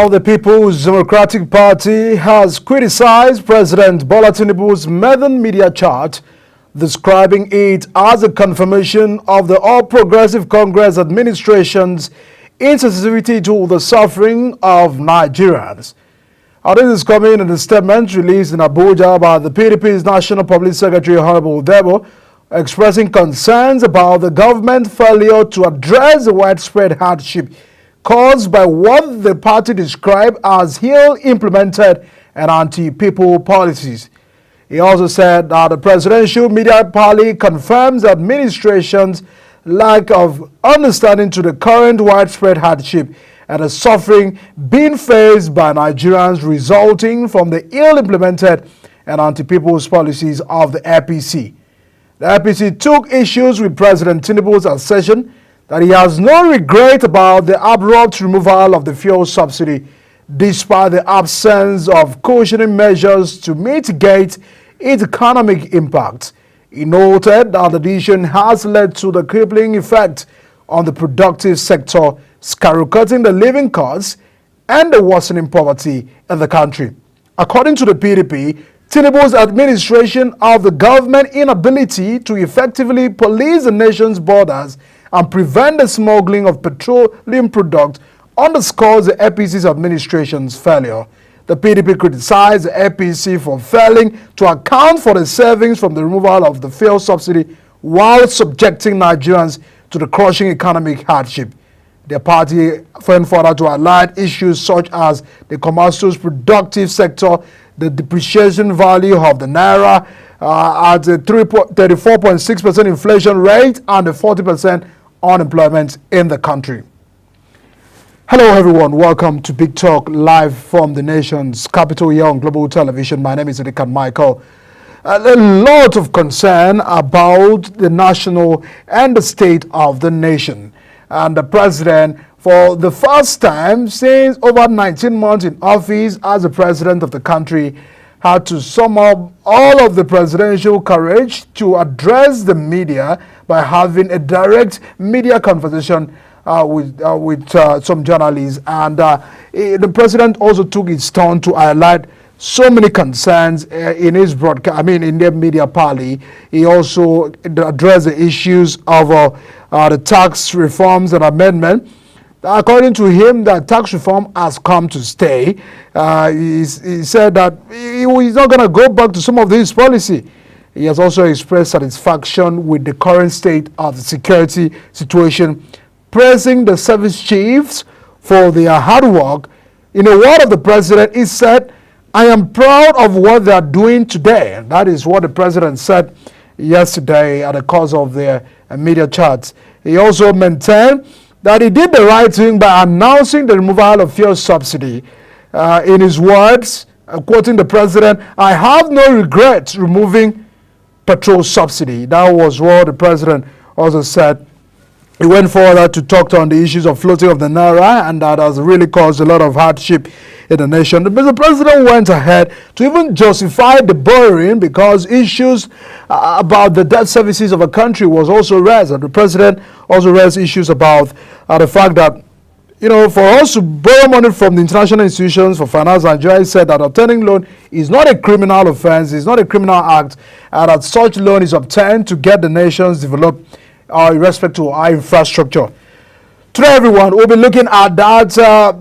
Now, the People's Democratic Party has criticized President Bola Tinubu's Northern Media Chart, describing it as a confirmation of the All Progressive Congress administration's insensitivity to the suffering of Nigerians. This is coming in a statement released in Abuja by the PDP's National Public Secretary, Honorable Debo, expressing concerns about the government's failure to address the widespread hardship caused by what the party described as ill-implemented and anti-people policies. He also said that the presidential media party confirms the administration's lack of understanding to the current widespread hardship and the suffering being faced by Nigerians resulting from the ill-implemented and anti-people's policies of the APC. The APC took issues with President Tinubu's assertion that he has no regret about the abrupt removal of the fuel subsidy despite the absence of cushioning measures to mitigate its economic impact. He noted that the decision has led to the crippling effect on the productive sector, skyrocketing the living costs and the worsening poverty in the country. According to the PDP, Tinubu's administration of the government inability to effectively police the nation's borders and prevent the smuggling of petroleum products underscores the APC's administration's failure. The PDP criticized the APC for failing to account for the savings from the removal of the fuel subsidy while subjecting Nigerians to the crushing economic hardship. The party went further to highlight issues such as the commercial's productive sector, the depreciation value of the naira at a 34.6% inflation rate and the 40% unemployment in the country. Hello everyone, welcome to Big Talk live from the nation's capital here on Global Television. My name is Edikan Michael. A lot of concern about the national and the state of the nation. And the president, for the first time since over 19 months in office as the president of the country, had to sum up all of the presidential courage to address the media by having a direct media conversation with some journalists. And the president also took his turn to highlight so many concerns in his broadcast, in the media party. He also addressed the issues of the tax reforms and amendment. According to him, that tax reform has come to stay. He said that he's not going to go back to some of these policy. He has also expressed satisfaction with the current state of the security situation, praising the service chiefs for their hard work. In a word of the president, he said, "I am proud of what they are doing today." And that is what the president said yesterday at the cause of their media charts. He also maintained that he did the right thing by announcing the removal of fuel subsidy. In his words, quoting the president, "I have no regrets removing petrol subsidy." That was what the president also said. He went further to talk on the issues of floating of the naira, and that has really caused a lot of hardship in the nation. But the president went ahead to even justify the borrowing because issues about the debt services of a country was also raised. And the president also raised issues about the fact that, for us to borrow money from the international institutions for finance, Nigeria said that obtaining loan is not a criminal offense, it's not a criminal act, and that such loan is obtained to get the nations developed in respect to our infrastructure. Today, everyone, we'll be looking at that,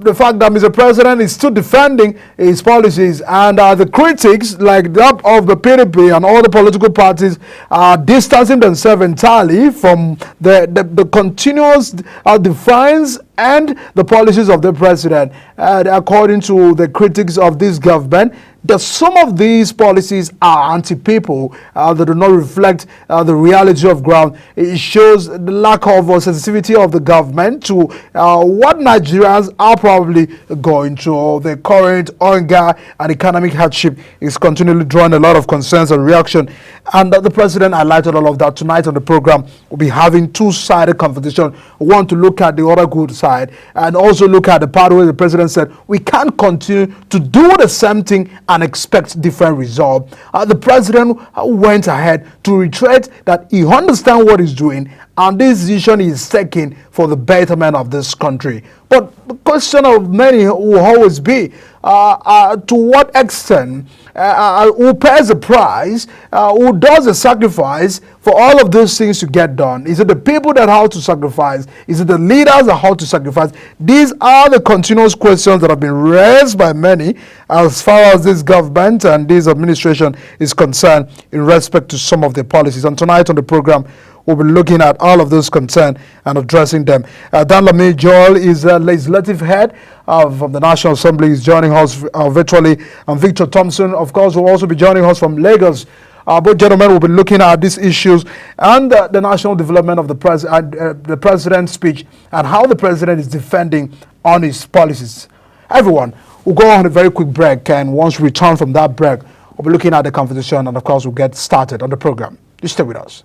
the fact that Mr. President is still defending his policies, and the critics like that of the PDP and all the political parties are distancing themselves entirely from the continuous defiance and the policies of the president. According to the critics of this government, that some of these policies are anti-people, that do not reflect the reality of ground. It shows the lack of sensitivity of the government to what Nigerians are probably going through. The current hunger and economic hardship is continually drawing a lot of concerns and reaction. And the president highlighted all of that. Tonight on the program, we'll be having two-sided conversation. We want to look at the other good side and also look at the part where the president said we can't continue to do the same thing and expect different result. The president went ahead to reiterate that he understands what he's doing and this decision is taken for the betterment of this country. But the question of many will always be, to what extent, who pays the price, who does the sacrifice for all of those things to get done? Is it the people that have to sacrifice? Is it the leaders that have to sacrifice? These are the continuous questions that have been raised by many as far as this government and this administration is concerned in respect to some of their policies. And tonight on the program, we'll be looking at all of those concerns and addressing them. Danlami Joel is the legislative head of the National Assembly, is joining us virtually. And Victor Thompson, of course, will also be joining us from Lagos. Both gentlemen will be looking at these issues and the national development of the president's speech and how the president is defending on his policies. Everyone, we'll go on a very quick break, and once we return from that break, we'll be looking at the conversation, and of course, we'll get started on the program. You stay with us.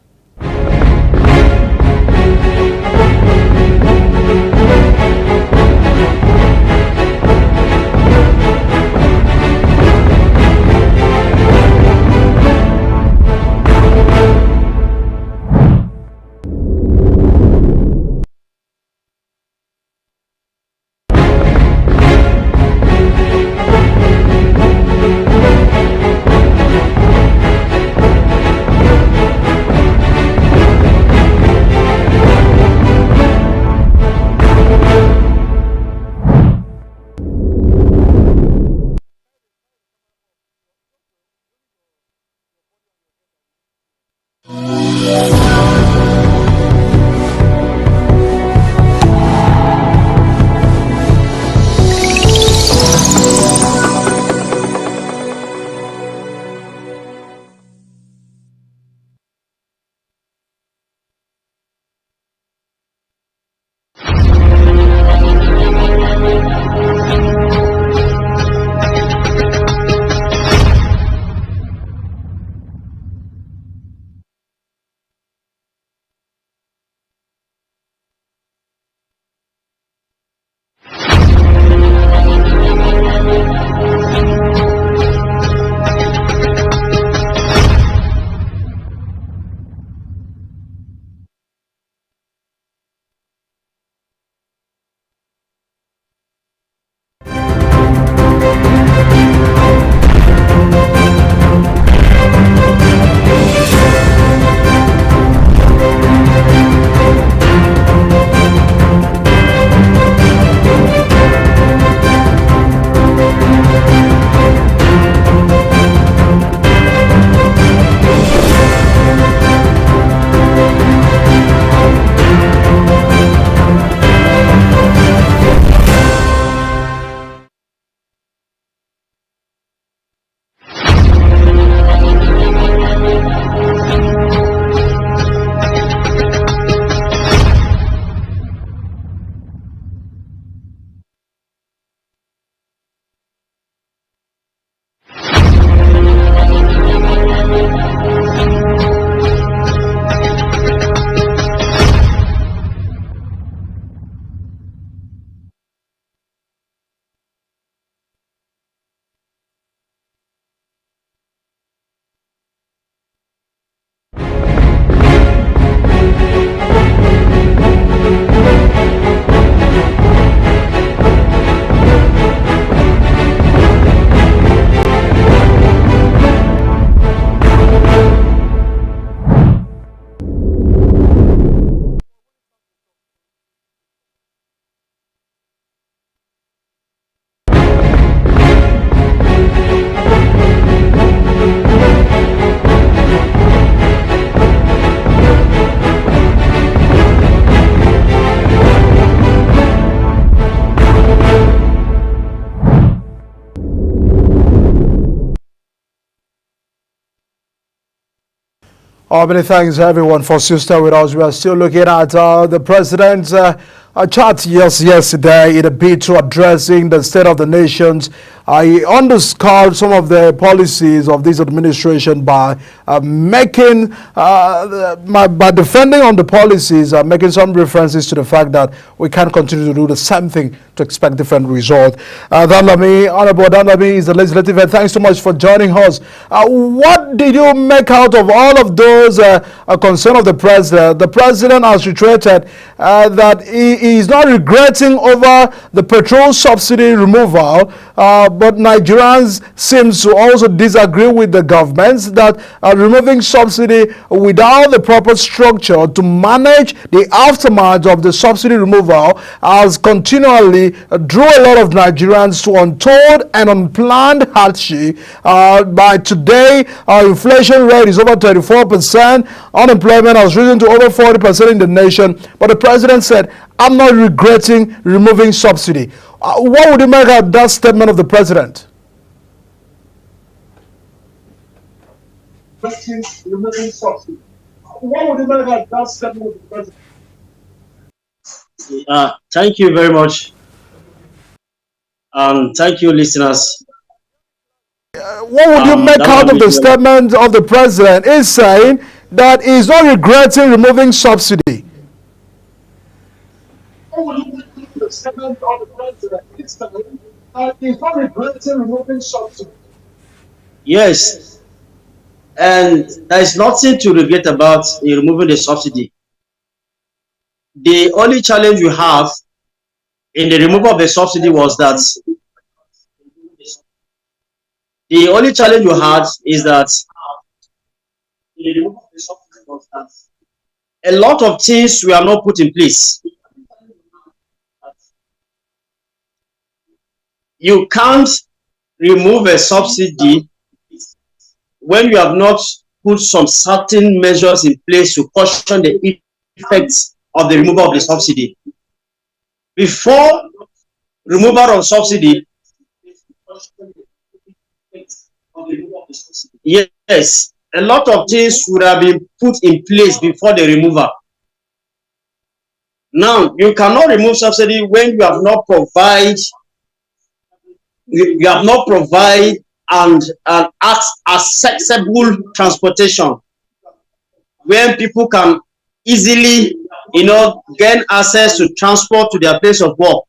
Many thanks everyone for still staying with us. We are still looking at the president's chat yesterday in a bid to addressing the state of the nations. I underscored some of the policies of this administration by by defending on the policies, making some references to the fact that we can't continue to do the same thing to expect different results. Honorable Danlami is the legislative head. Thanks so much for joining us. What did you make out of all of those concerns of the president? The president has reiterated that he is not regretting over the petrol subsidy removal, but Nigerians seem to also disagree with the government that removing subsidy without the proper structure to manage the aftermath of the subsidy removal has continually drew a lot of Nigerians to untold and unplanned hardship. By today, our inflation rate is over 34%. Unemployment has risen to over 40% in the nation. But the president said, I'm not regretting removing subsidy. What would you make of that statement of the president? Removing subsidy. What would you make of that statement of the president? Thank you very much. Thank you, listeners. What would you make out of the statement of the president? Is saying that he's not regretting removing subsidy. What would you make of the statement of the president? Is saying that he's not regretting removing subsidy. Yes, and there is nothing to regret about removing the subsidy. The only challenge you have in the removal of the subsidy was that the only challenge you had is that a lot of things were not put in place. You can't remove a subsidy when you have not put some certain measures in place to cushion the effects of the removal of the subsidy. Before removal of subsidy, yes, a lot of things would have been put in place before the removal. Now, you cannot remove subsidy when you have not provide and accessible transportation, where people can easily, gain access to transport to their place of work.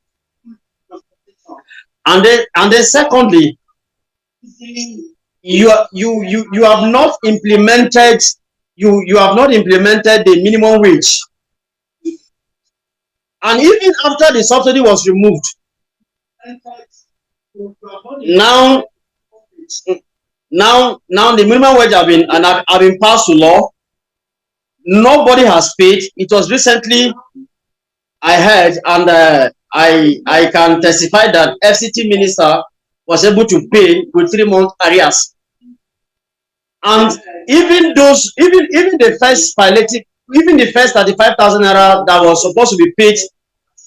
And then secondly, you have not implemented the minimum wage. And even after the subsidy was removed, now the minimum wage have been passed to law. Nobody has paid. It was recently, I heard, and I can testify that FCT minister was able to pay with 3 months arrears. And even the first palliative, even the first 35,000 naira that was supposed to be paid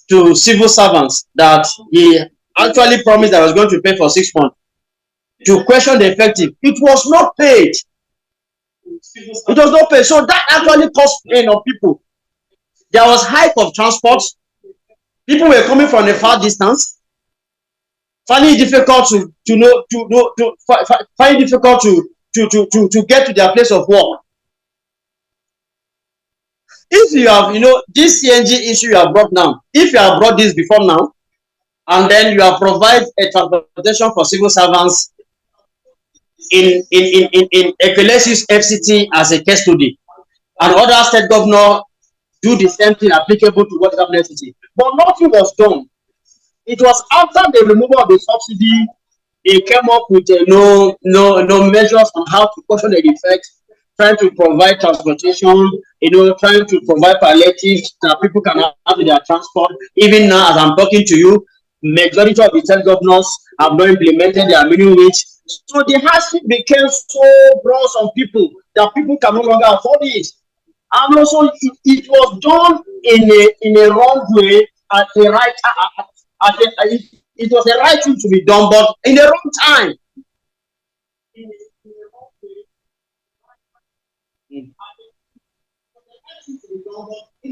to civil servants, that he actually promised that I was going to pay for 6 months to question the effective, it was not paid. It was not paid. So that actually caused pain on people. There was hike of transport. People were coming from a far distance, finding it difficult to get to their place of work. If you have, this CNG issue you have brought now, if you have brought this before now, and then you have provided a transportation for civil servants in Ekelesi's FCT as a case study, and other state governor do the same thing applicable to what happened FCT. But nothing was done. It was after the removal of the subsidy, they came up with no measures on how to cushion the effects, trying to provide transportation, trying to provide palliatives that people can have in their transport. Even now, as I'm talking to you, majority of the state governors have not implemented their minimum wage. So the hardship became so broad on people that people can no longer afford it. And also, it was done in a wrong way at the right it was the right thing to be done, but in the wrong time.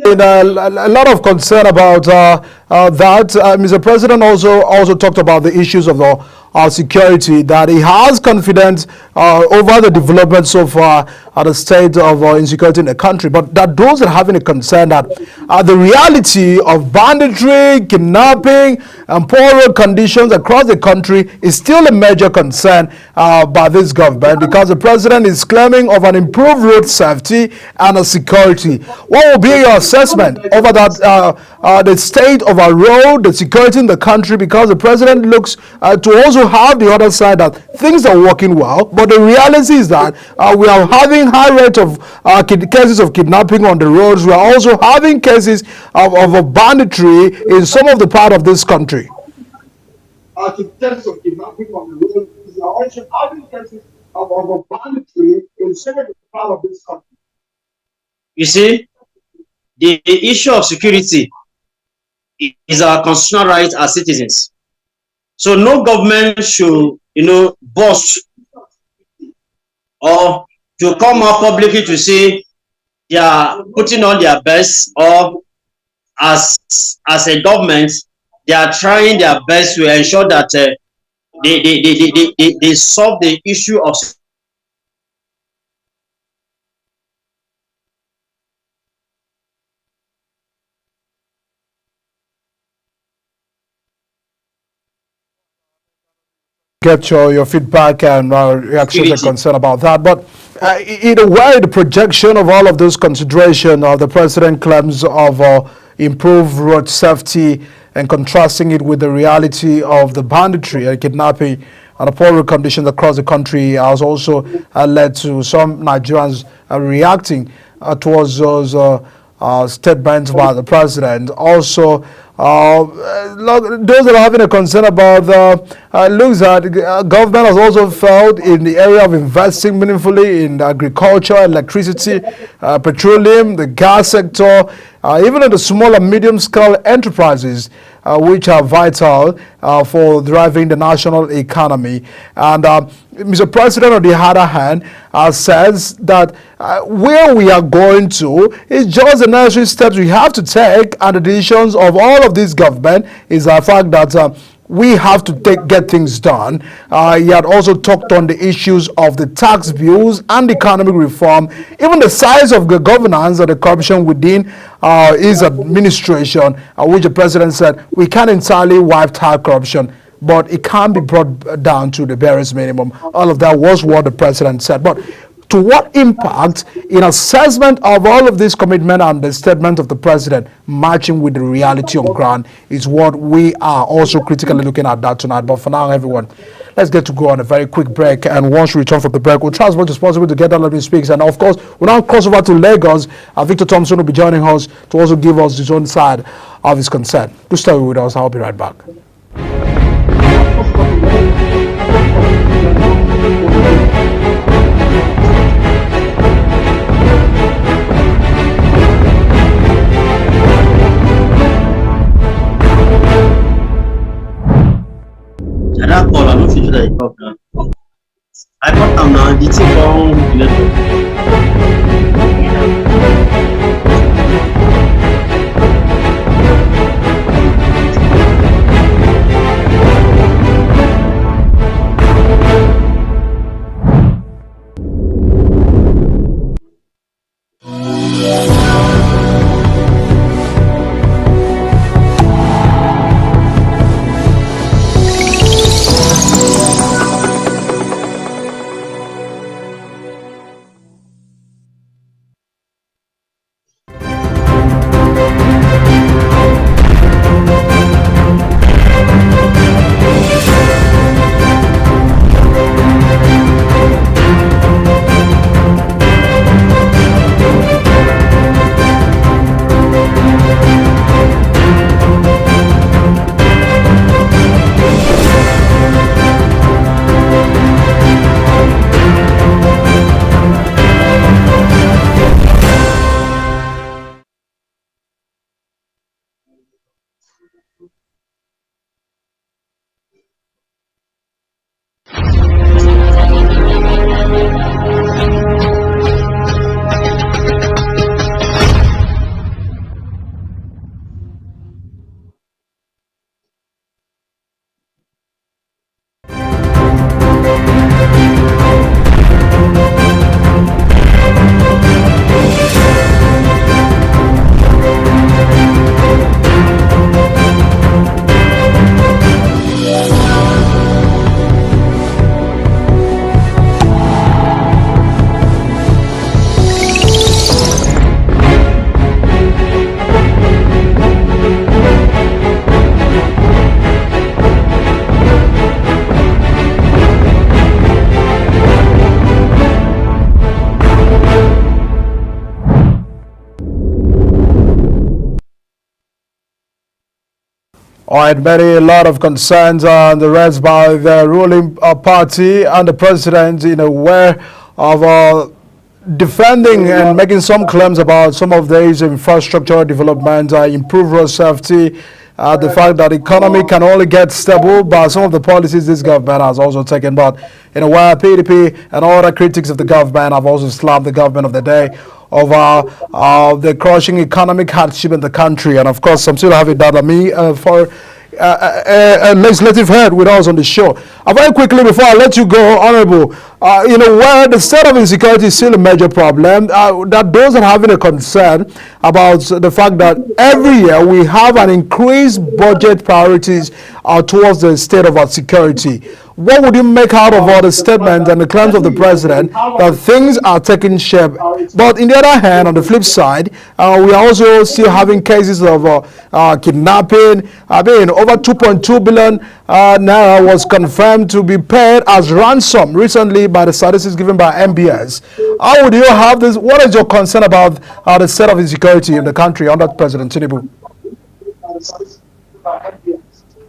A lot of concern about that. Mr. President also talked about the issues of the security, that he has confidence over the development so far at the state of insecurity in the country, but that those are having a concern that the reality of banditry, kidnapping, and poor road conditions across the country is still a major concern by this government, because the president is claiming of an improved road safety and security. What will be your assessment over that, the state of our road, the security in the country, because the president looks to also have the other side that things are working well, but the reality is that we are having high rate of cases of kidnapping on the roads. We are also having cases of banditry in some of the part of this country. Cases of kidnapping on the roads. We are also having cases of banditry in some of the part of this country. You see, the issue of security is our constitutional right as citizens. So no government should, boast or to come out publicly to say they are putting on their best, or as a government they are trying their best to ensure that they solve the issue of get your feedback and reactions and concern about that. But in a way, the projection of all of those consideration of the president claims of improved road safety and contrasting it with the reality of the banditry and kidnapping and the poor road conditions across the country has also led to some Nigerians reacting towards those statements by the president. Also, those that are having a concern about looks at government has also failed in the area of investing meaningfully in agriculture, electricity, petroleum, the gas sector, even in the small and medium scale enterprises, which are vital for driving the national economy. And Mr. President, on the other hand, says that where we are going to is just the necessary steps we have to take, and the decisions of all of this government is the fact that we have to get things done. He had also talked on the issues of the tax bills and economic reform, even the size of the governance and the corruption within his administration, which the president said we can't entirely wipe out corruption, but it can be brought down to the barest minimum. All of that was what the president said. But to what impact, in assessment of all of this commitment and the statement of the president matching with the reality on ground, is what we are also critically looking at that tonight. But for now, everyone, let's get to go on a very quick break. And once we return from the break, we'll try as much as possible to get all of these speaks. And of course, we'll now cross over to Lagos. Victor Thompson will be joining us to also give us his own side of his concern. Do stay with us. I'll be right back. that call, I don't feel that you talk now. I thought I'm now the thing wrong All right, a lot of concerns on the rest by the ruling party and the president, aware of defending and making some claims about some of these infrastructural development, improve road safety, the fact that the economy can only get stable by some of the policies this government has also taken. But where PDP and other critics of the government have also slammed the government of the day over the crushing economic hardship in the country. And of course, I'm still having that on me for a legislative head with us on the show. Very quickly, before I let you go, Honorable, where the state of insecurity is still a major problem, that those are having a concern about the fact that every year we have an increased budget priorities towards the state of our security. What would you make out of all the statements and the claims of the president that things are taking shape? But in the other hand, on the flip side, we are also still having cases of kidnapping. Over 2.2 billion naira was confirmed to be paid as ransom recently by the statistics given by MBS. How would you have this? What is your concern about the state of insecurity in the country under President Tinubu?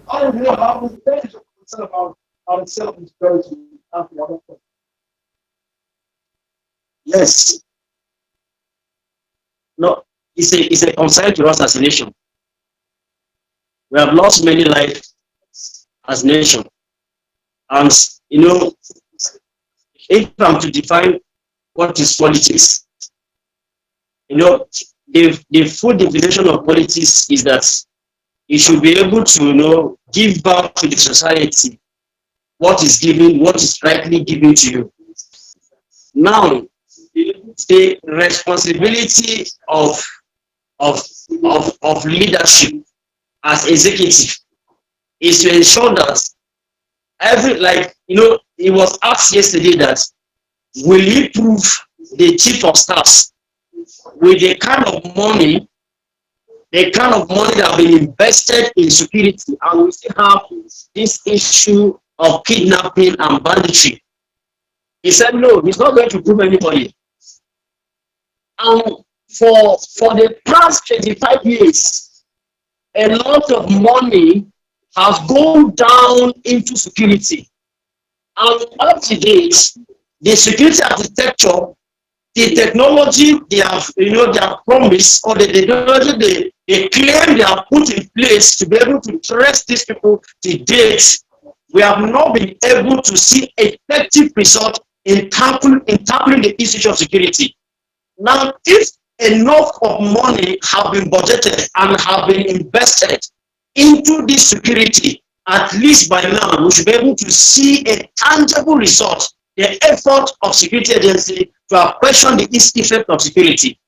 How would you have this concern about our self-insecurity? Yes. No, it's a concern to us as a nation. We have lost many lives as a nation. And, if I'm to define what is politics, the full definition of politics is that you should be able to, give back to the society what is given, what is rightly given to you. Now, the responsibility of leadership as executive is to ensure that it was asked yesterday that will you prove the chief of staffs with the kind of money that have been invested in security, and we still have this issue of kidnapping and banditry. He said no, he's not going to prove anybody. And for the past 25 years, a lot of money has gone down into security. And up to date, the security architecture, the technology they have, they have promised, or the technology they claim they have put in place to be able to trace these people to date, we have not been able to see effective result in tackling the issue of security. Now, if enough of money have been budgeted and have been invested into this security, at least by now we should be able to see a tangible result, the effort of security agency to have questioned the effect of security.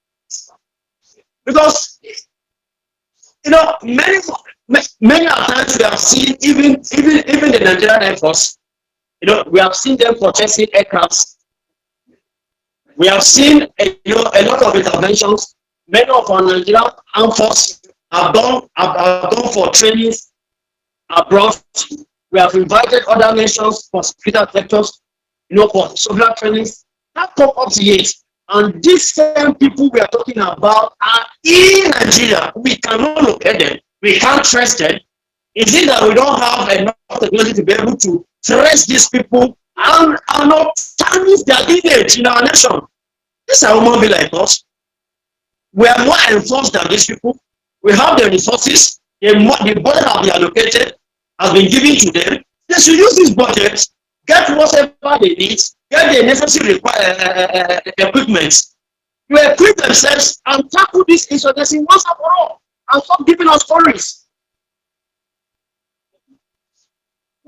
Because many times we have seen even the Nigerian Air Force, we have seen them purchasing aircrafts. We have seen a lot of interventions. Many of our Nigerian armed forces have gone for trainings abroad. We have invited other nations for security sectors, for social trainings. That come up to yet. And these same people we are talking about are in Nigeria. We cannot locate them. We can't trace them. Is it that we don't have enough technology to be able to trace these people and not tarnish their lineage in our nation? These are human beings like us. We are more enforced than these people. We have the resources. The budget has been allocated, has been given to them. They should use this budget, get whatever they need, get the necessary equipment to equip themselves and tackle this insurgency once and for all, and stop giving us stories.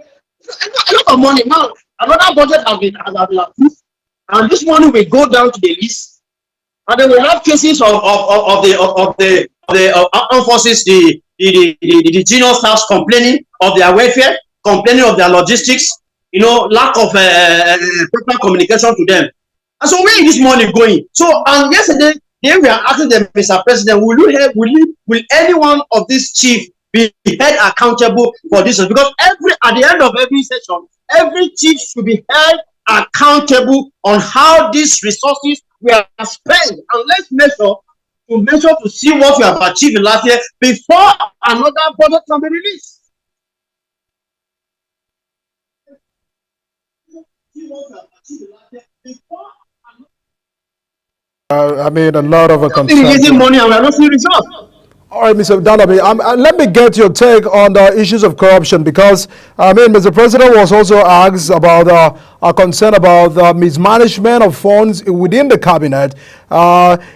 A lot of money now. Another budget has been approved, and this money will go down to the list, and then we'll have cases of the armed forces, the junior staffs complaining of their welfare, complaining of their logistics, lack of proper communication to them. And so where is this money going? So, and yesterday we are asking them, Mr. President, will any one of these chiefs be held accountable for this? Because at the end of every session, every chief should be held accountable on how these resources were spent. And let's measure to see what we have achieved last year before another budget can be released. I mean, a lot of a concern. Releasing money and we are not seeing results. All right, Mr. Dalabi, let me get your take on the issues of corruption because, I mean, Mr. President was also asked about a concern about the mismanagement of funds within the cabinet.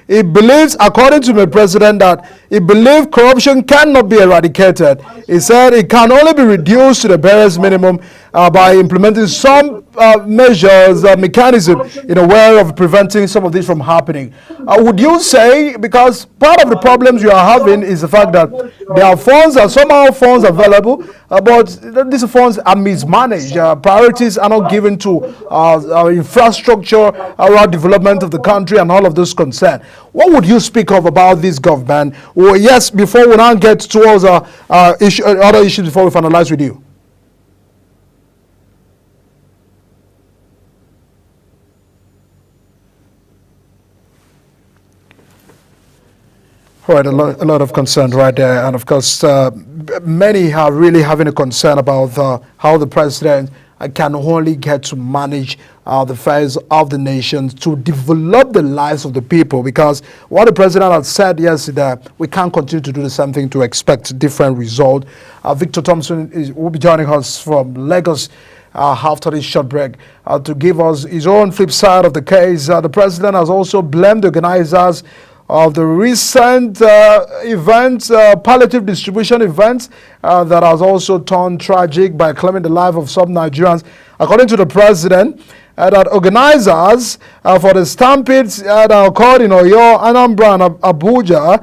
He believes, according to the President, that he believes corruption cannot be eradicated. He said it can only be reduced to the barest minimum by implementing some measures, mechanism in a way of preventing some of this from happening. Would you say, because part of the problems you are having is the fact that there are funds and somehow funds available, but these funds are mismanaged. Priorities are not given to infrastructure, around development of the country and all of those concerns. What would you speak of about this government? Well, yes, before we now get towards other issues before we finalize with you. All right, a lot of concern right there. And of course, many are really having a concern about how the president can only get to manage the affairs of the nation to develop the lives of the people. Because what the president had said yesterday, we can't continue to do the same thing to expect different result. Victor Thompson will be joining us from Lagos after this short break to give us his own flip side of the case. The president has also blamed the organizers of the recent events, palliative distribution events that has also turned tragic by claiming the life of some Nigerians. According to the president, that organizers for the stampedes that occurred in Oyo, Anambra, and Abuja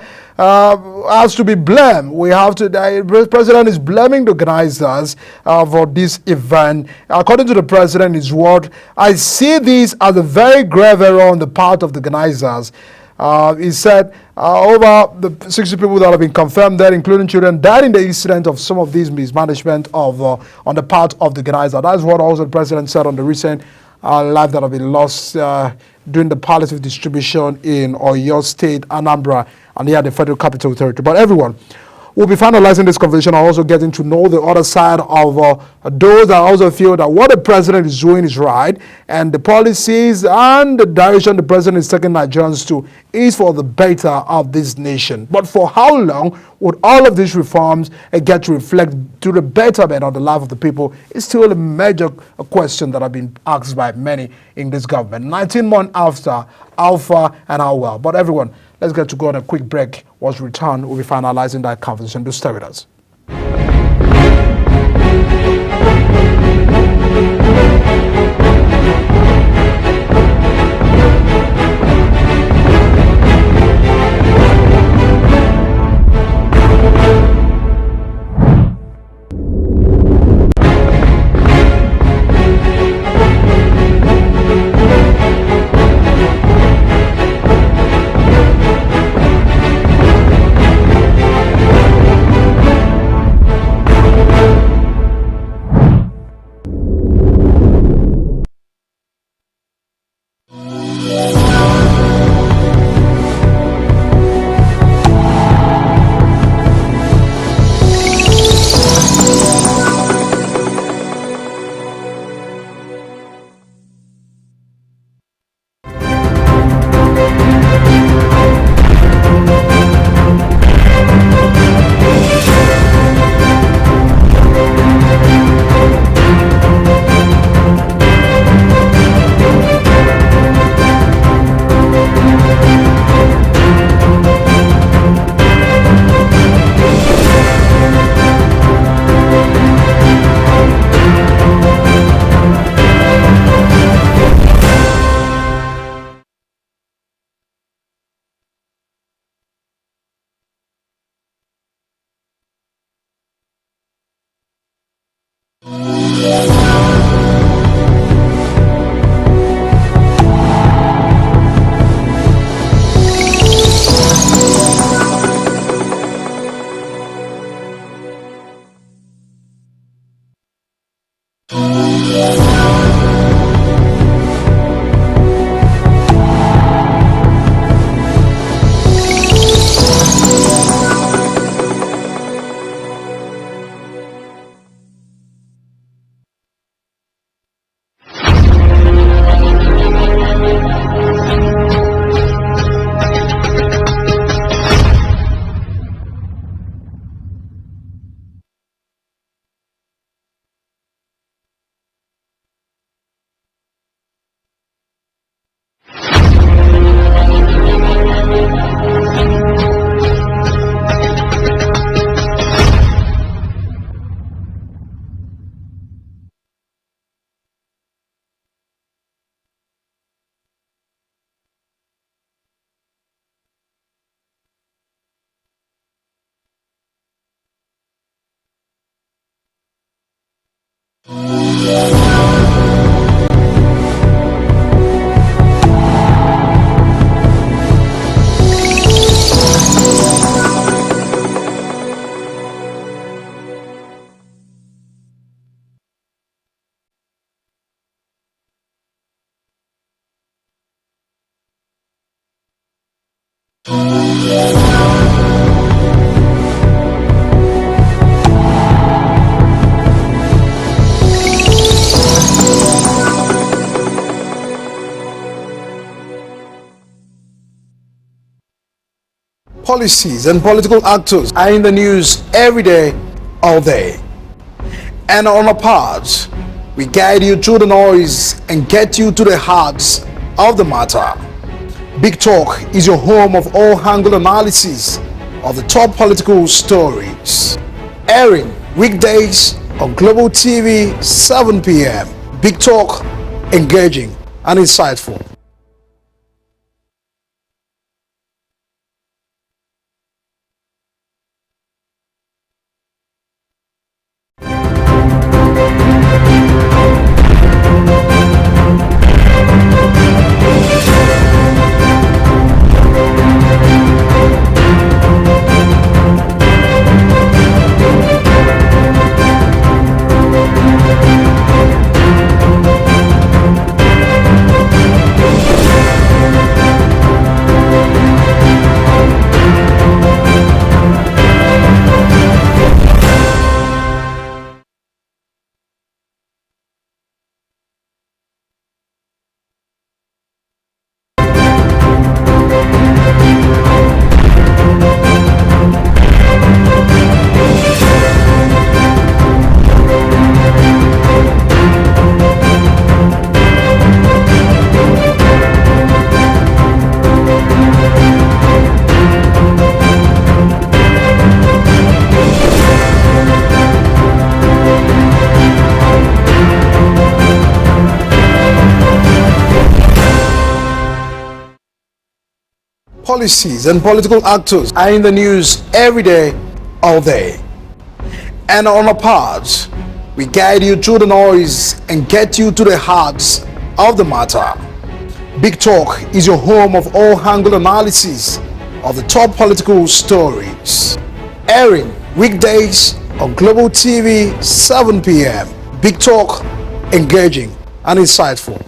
has to be blamed. The president is blaming the organizers for this event. According to the president, his word, I see this as a very grave error on the part of the organizers. He said over the 60 people that have been confirmed there, including children, died in the incident of some of these mismanagement of on the part of the organizer. That's what also the president said on the recent life that have been lost during the palliative distribution in Oyo State, Anambra, and here the Federal Capital Territory. But everyone, we'll be finalizing this conversation and also getting to know the other side of those that also feel that what the president is doing is right and the policies and the direction the president is taking Nigerians to is for the better of this nation. But for how long would all of these reforms get to reflect to the betterment of the life of the people is still a major question that have been asked by many in this government. 19 months after, how far and how well. But everyone, let's get to go on a quick break. Once we return, we'll be finalizing that conversation. Do stay with us. Policies and political actors are in the news every day, all day. And on our part, we guide you through the noise and get you to the heart of the matter. Big Talk is your home of all-angle analysis of the top political stories. Airing weekdays on Global TV, 7 p.m. Big Talk, engaging and insightful. Policies and political actors are in the news every day, all day. And on our part, we guide you through the noise and get you to the heart of the matter. Big Talk is your home of all-angle analysis of the top political stories. Airing weekdays on Global TV, 7 p.m. Big Talk, engaging and insightful.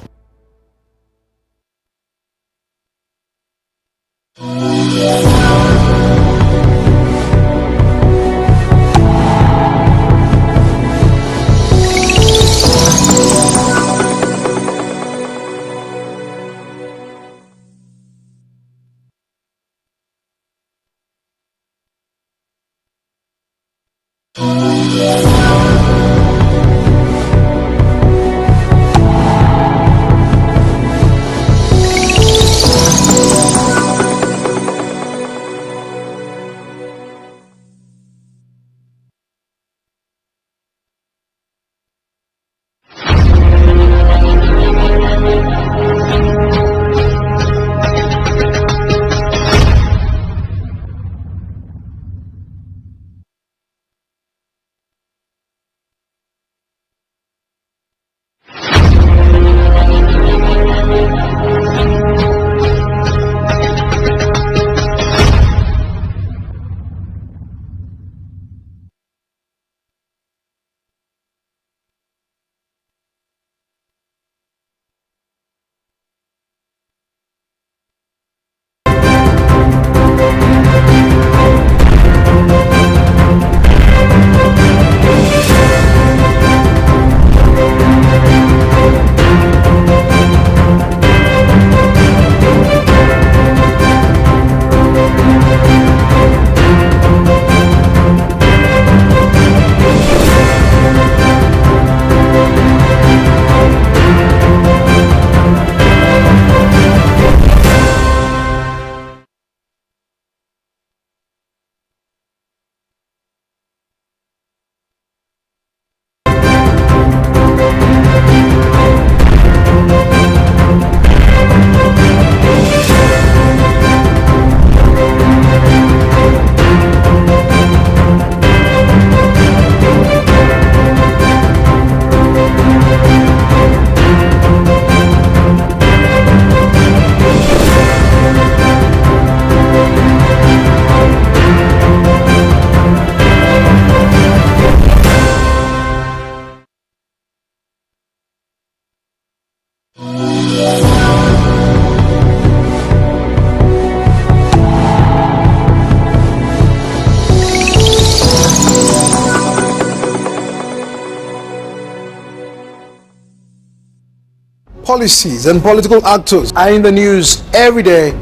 policies and political actors are in the news every day,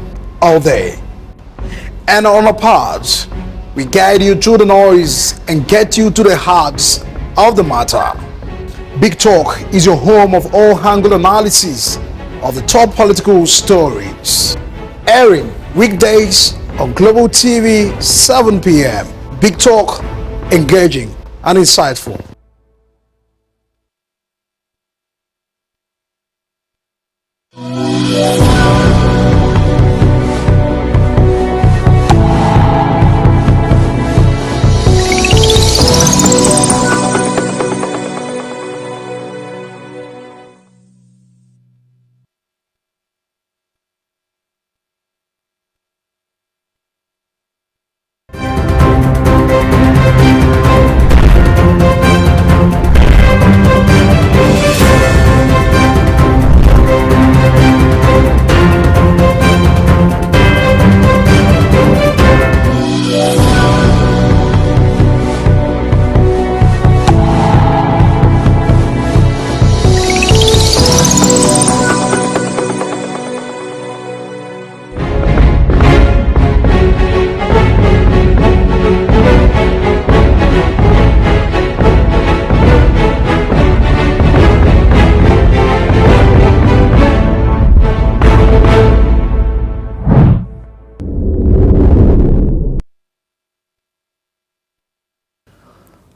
all day. And on our part, we guide you through the noise and get you to the heart of the matter. Big Talk is your home of all-angle analysis of the top political stories. Airing weekdays on Global TV, 7 p.m. Big Talk, engaging and insightful.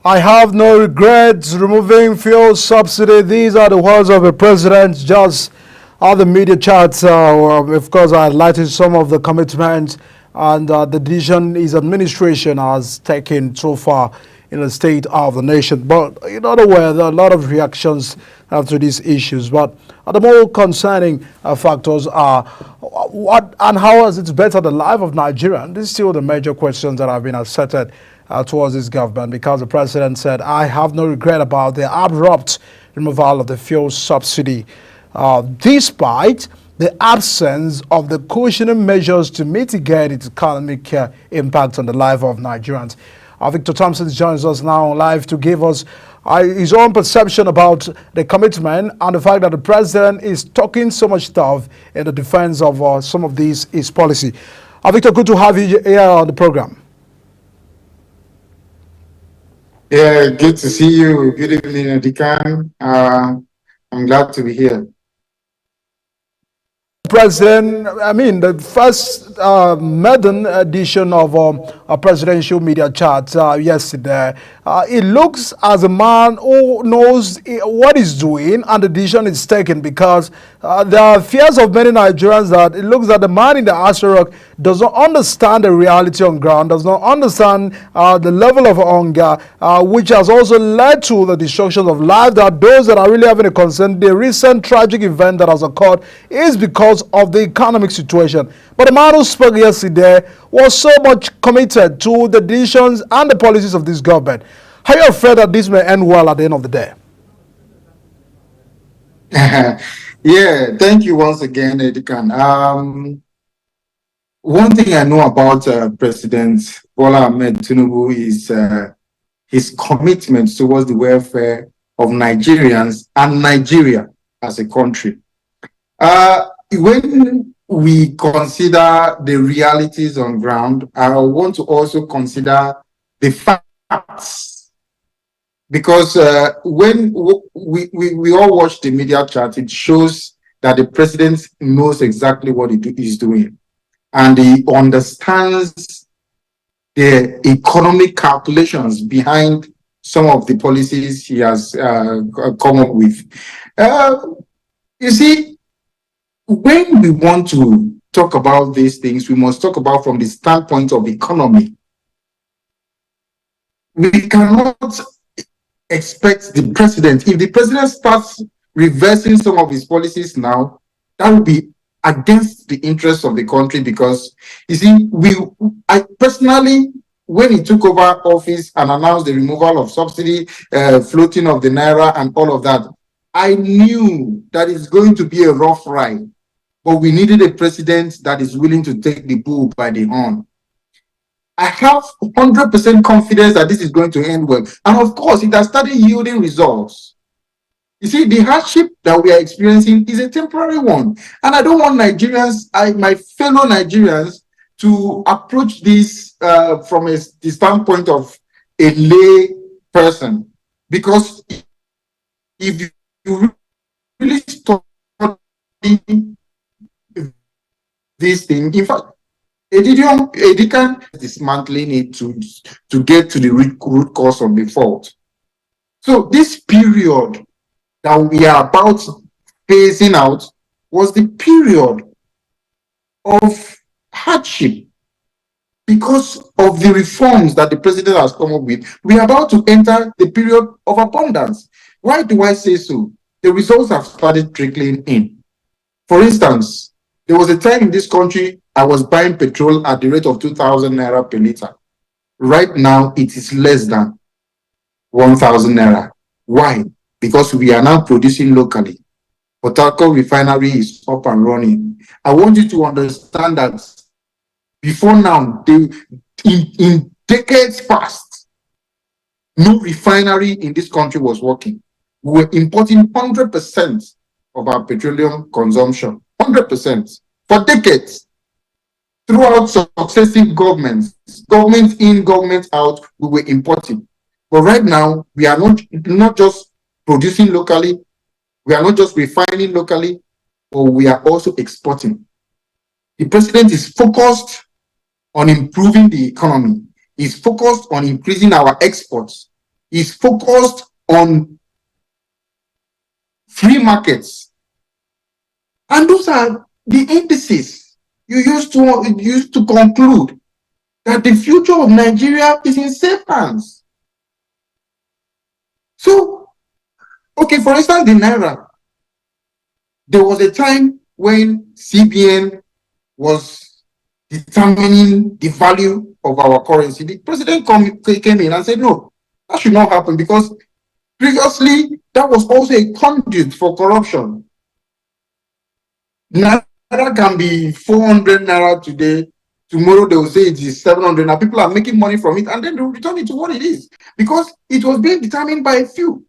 I have no regrets removing fuel subsidy. These are the words of a president just on the media chats. Of course, I highlighted some of the commitments and the decision his administration has taken so far in the state of the nation. But in other words, there are a lot of reactions to these issues. But the more concerning factors are what and how has it bettered the life of Nigerians? This is still the major questions that have been asserted towards this government, because the president said, I have no regret about the abrupt removal of the fuel subsidy, despite the absence of the cushioning measures to mitigate its economic impact on the life of Nigerians. Victor Thompson joins us now live to give us his own perception about the commitment and the fact that the president is talking so much stuff in the defense of some of his policy. Victor, good to have you here on the program. Yeah, good to see you. Good evening, Edikan. I'm glad to be here. President, I mean, the first maiden edition of a presidential media chat yesterday, it looks as a man who knows what he's doing and the decision is taken, because there are fears of many Nigerians that it looks that the man in the Aso Rock does not understand the reality on ground, does not understand the level of hunger, which has also led to the destruction of life, that those that are really having a concern. The recent tragic event that has occurred is because of the economic situation. But the man who spoke yesterday was so much committed to the decisions and the policies of this government. Are you afraid that this may end well at the end of the day? Yeah, thank you once again, Edikan. One thing I know about President Bola Ahmed Tinubu is his commitment towards the welfare of Nigerians and Nigeria as a country. When we consider the realities on ground, I want to also consider the facts. Because when we all watch the media chat, it shows that the president knows exactly what he's doing. And he understands the economic calculations behind some of the policies he has come up with. You see, when we want to talk about these things, we must talk about from the standpoint of economy. We cannot expect the president, if the president starts reversing some of his policies now, that will be against the interests of the country. Because you see, I personally, when he took over office and announced the removal of subsidy, floating of the naira and all of that, I knew that it's going to be a rough ride, but we needed a president that is willing to take the bull by the horn. I have 100% confidence that this is going to end well. And of course, it has started yielding results. You see, the hardship that we are experiencing is a temporary one. And I don't want Nigerians, my fellow Nigerians, to approach this from the standpoint of a lay person. Because if you really study this thing, in fact, Edikan dismantling it to get to the root cause of the fault. So this period that we are about phasing out was the period of hardship because of the reforms that the president has come up with. We are about to enter the period of abundance. Why do I say so? The results have started trickling in. For instance, there was a time in this country I was buying petrol at the rate of 2,000 naira per liter. Right now, it is less than 1,000 naira. Why? Because we are now producing locally. Port Harcourt refinery is up and running. I want you to understand that before now, in decades past, no refinery in this country was working. We were importing 100% of our petroleum consumption, 100% for decades. Throughout successive governments, government in, government out, we were importing. But right now, we are not just producing locally, we are not just refining locally, but we are also exporting. The president is focused on improving the economy. He's focused on increasing our exports. He's focused on free markets. And those are the indices you used to conclude that the future of Nigeria is in safe hands. So, okay, for instance, the Naira. There was a time when CBN was determining the value of our currency. The president came in and said, no, that should not happen because previously that was also a conduit for corruption. Naira can be 400 naira today. Tomorrow they will say it is 700. Now people are making money from it and then they will return it to what it is because it was being determined by a few.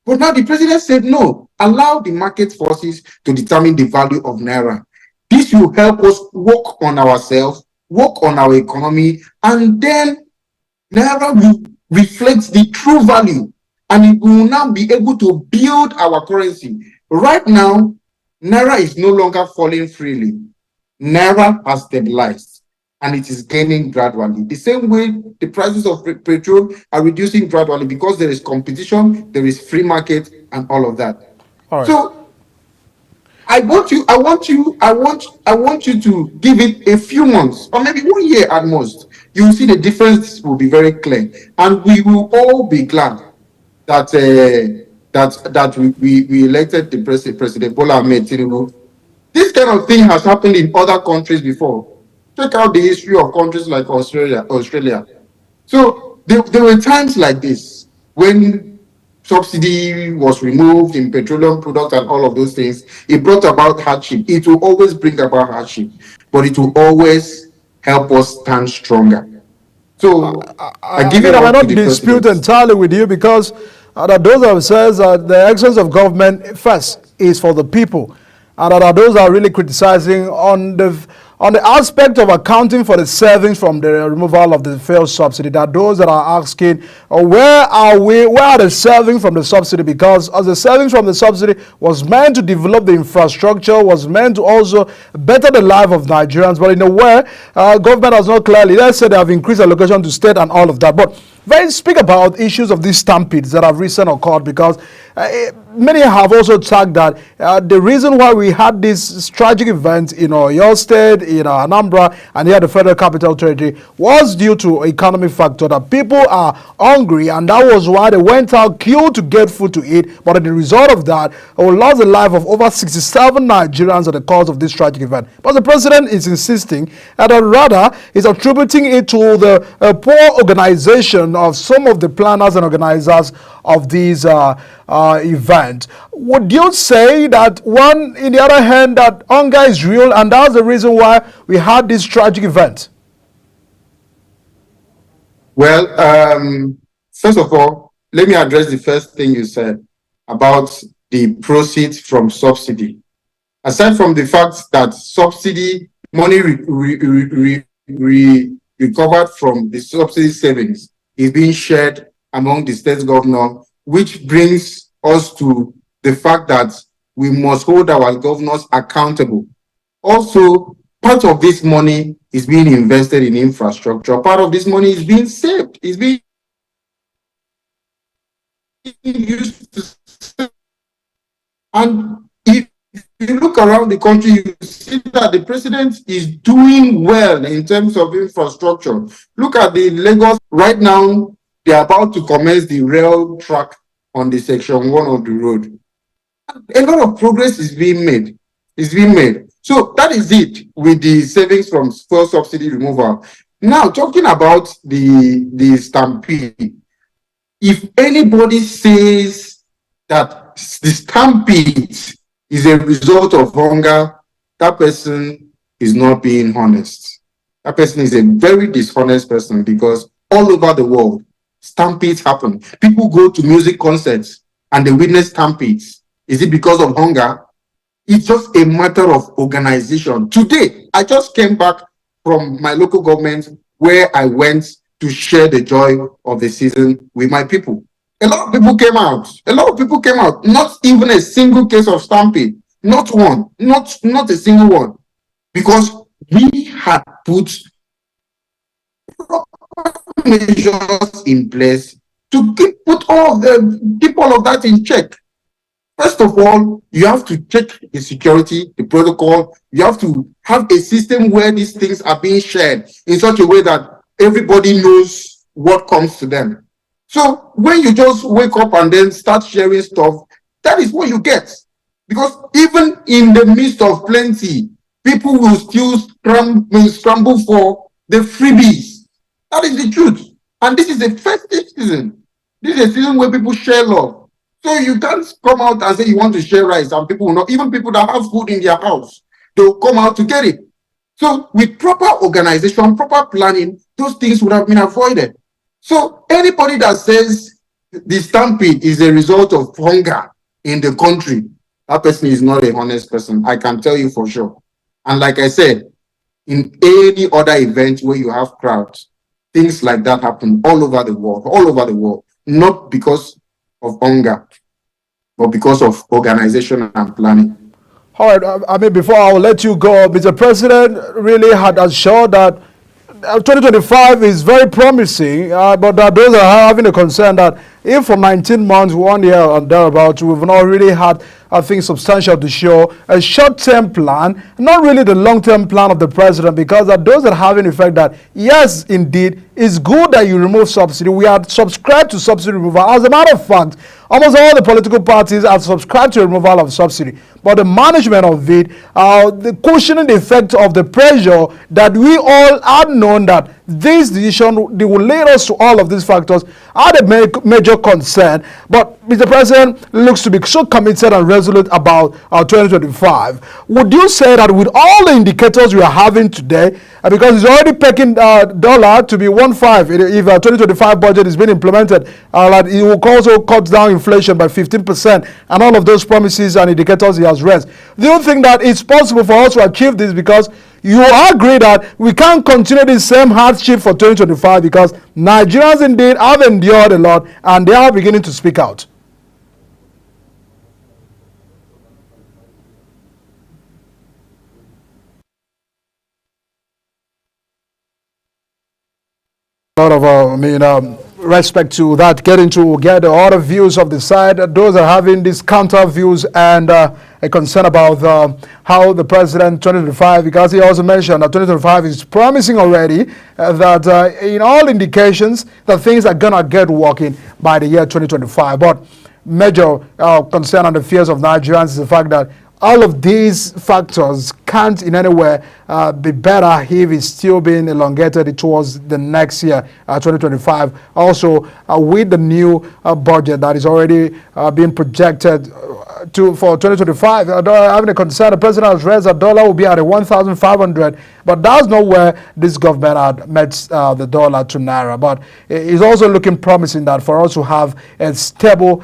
But now the president said, no, allow the market forces to determine the value of Naira. This will help us work on ourselves, work on our economy, and then Naira will reflect the true value and it will now be able to build our currency. Right now, Naira is no longer falling freely. Naira has stabilized and it is gaining gradually. The same way the prices of petrol are reducing gradually because there is competition, there is free market, and all of that. All right. So I want you to give it a few months or maybe 1 year at most. You will see the difference will be very clear, and we will all be glad that we elected the President Bola Ahmed Tinubu. This kind of thing has happened in other countries before. Check out the history of countries like Australia. So there were times like this when subsidy was removed in petroleum products and all of those things. It brought about hardship. It will always bring about hardship, but it will always help us stand stronger. So I give it I up might to not the dispute president. entirely with you because that those that says the excellence of government first is for the people, and that those are really criticizing on the aspect of accounting for the savings from the removal of the fuel subsidy. That those that are asking, where are the savings from the subsidy? Because as the savings from the subsidy was meant to develop the infrastructure, was meant to also better the life of Nigerians, but in a way, government has not clearly, let's say they have increased allocation to state and all of that. But let's speak about issues of these stampedes that have recently occurred because many have also tagged that the reason why we had this tragic event in Oyo State, in Anambra, and here the Federal Capital Territory was due to economic factor that people are hungry, and that was why they went out queue to get food to eat. But as a result of that, we lost the life of over 67 Nigerians at the cause of this tragic event. But the president is insisting that rather is attributing it to the poor organization of some of the planners and organizers of these events. Would you say that one, in the other hand, that hunger is real and that's the reason why we had this tragic event? Well, first of all, let me address the first thing you said about the proceeds from subsidy. Aside from the fact that subsidy money recovered from the subsidy savings is being shared among the state governor, which brings us to the fact that we must hold our governors accountable. Also, part of this money is being invested in infrastructure. Part of this money is being saved, is being used to save. And if you look around the country, you see that the president is doing well in terms of infrastructure. Look at the Lagos. Right now, they're about to commence the rail track on the section 1 of the road. A lot of progress is being made. So that is it with the savings from fuel subsidy removal. Now, talking about the stampede, if anybody says that the stampede is a result of hunger, that person is not being honest. That person is a very dishonest person, because all over the world, stampedes happen. People go to music concerts and they witness stampedes. Is it because of hunger? It's just a matter of organization. Today, I just came back from my local government where I went to share the joy of the season with my people. A lot of people came out. Not even a single case of stampede. Not one. Not a single one. Because we had put measures in place to put all of that in check. First of all, you have to check the security, the protocol. You have to have a system where these things are being shared in such a way that everybody knows what comes to them. So when you just wake up and then start sharing stuff, that is what you get. Because even in the midst of plenty, people will still scramble for the freebies. That is the truth. And this is a festive season. This is a season where people share love. So you can't come out and say you want to share rice, and people will not, even people that have food in their house, they'll come out to get it. So with proper organization, proper planning, those things would have been avoided. So anybody that says the stampede is a result of hunger in the country, that person is not a honest person. I can tell you for sure. And like I said, in any other event where you have crowds, things like that happen all over the world, not because of hunger, but because of organization and planning. All right, I mean, before I will let you go, Mr. President really had assured that 2025 is very promising, but that those are having a concern that if for 19 months, 1 year and thereabouts, we've not really had, I think, substantial to show a short-term plan, not really the long-term plan of the president, because that those that have an effect that, yes, indeed, it's good that you remove subsidy. We are subscribed to subsidy removal. As a matter of fact, almost all the political parties are subscribed to removal of subsidy. But the management of it, the cushioning effect of the pressure that we all had known that this decision, they will lead us to all of these factors, are the major concern. But Mr. President looks to be so committed and resolute about 2025. Would you say that with all the indicators we are having today, because it's already pegging dollar to be 1.5, if a 2025 budget is being implemented, that it will also cut down inflation by 15%, and all of those promises and indicators he has raised. Do you think that it's possible for us to achieve this? Because you agree that we can't continue the same hardship for 2025, because Nigerians indeed have endured a lot and they are beginning to speak out. A lot of respect to that, getting to get the other views of the side. Those are having these counter views and a concern about how the president 2025, because he also mentioned that 2025 is promising already, that in all indications that things are gonna get working by the year 2025. But major concern and the fears of Nigerians is the fact that all of these factors can't in any way be better if it's still being elongated towards the next year, 2025. Also, with the new budget that is already being projected for 2025, having a concern, the president has raised that dollar will be at 1,500, but that's not where this government had met the dollar to naira. But it's also looking promising that for us to have a stable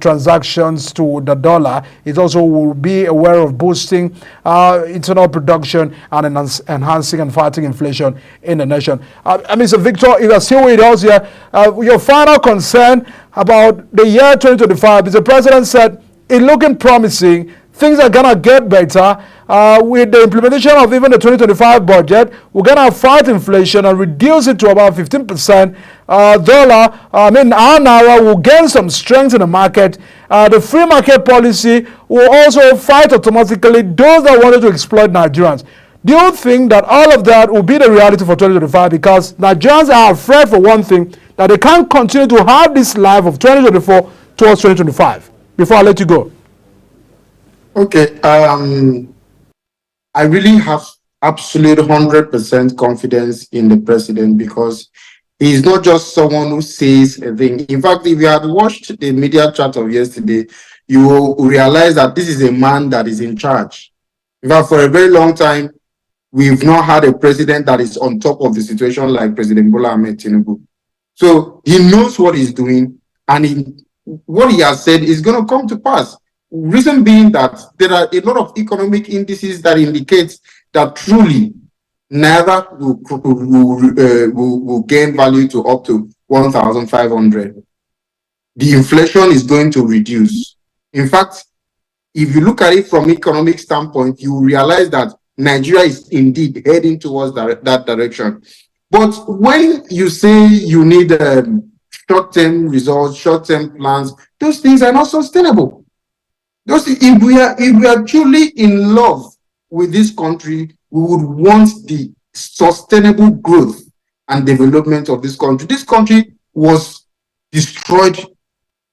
transactions to the dollar, it also will be aware of boosting internal production and enhancing and fighting inflation in the nation. I mean, so Victor, if you're still with us here, your final concern about the year 2025 is the president said it's looking promising. Things are gonna get better with the implementation of even the 2025 budget. We're gonna fight inflation and reduce it to about 15%. Our naira will gain some strength in the market. The free market policy will also fight automatically those that wanted to exploit Nigerians. Do you think that all of that will be the reality for 2025? Because Nigerians are afraid, for one thing, that they can't continue to have this life of 2024 towards 2025. Before I let you go. Okay. I really have absolute 100% confidence in the president, because he's not just someone who says a thing. In fact, if you had watched the media chat of yesterday, you will realize that this is a man that is in charge. In fact, for a very long time, we've not had a president that is on top of the situation like President Bola Ahmed Tinubu. So he knows what he's doing, and what he has said is going to come to pass. Reason being that there are a lot of economic indices that indicate that truly Naira will gain value to up to 1,500. The inflation is going to reduce. In fact, if you look at it from economic standpoint, you realize that Nigeria is indeed heading towards that direction. But when you say you need short-term results, short-term plans, those things are not sustainable. If we are truly in love with this country, we would want the sustainable growth and development of this country. This country was destroyed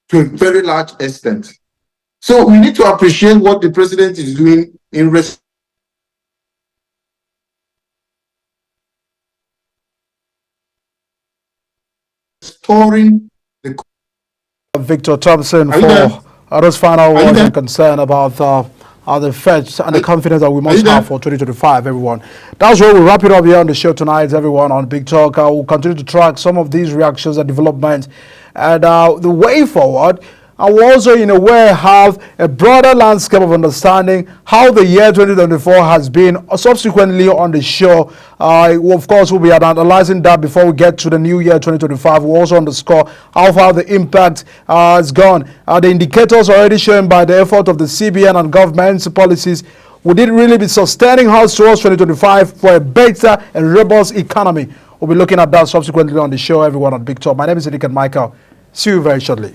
to a very large extent. So we need to appreciate what the president is doing in restoring the... Victor Thompson for those final words and concern about the Fed and the confidence that we must have for 2025, everyone. That's where we'll wrap it up here on the show tonight, everyone, on Big Talk. We'll continue to track some of these reactions and developments and the way forward. And we'll also, in a way, have a broader landscape of understanding how the year 2024 has been. Subsequently on the show, of course, we'll be analyzing that before we get to the new year 2025. We'll also underscore how far the impact has gone. The indicators already shown by the effort of the CBN and government's policies, would it really be sustaining us towards 2025 for a better and robust economy? We'll be looking at that subsequently on the show, everyone, on Big Talk. My name is Edikan Michael. See you very shortly.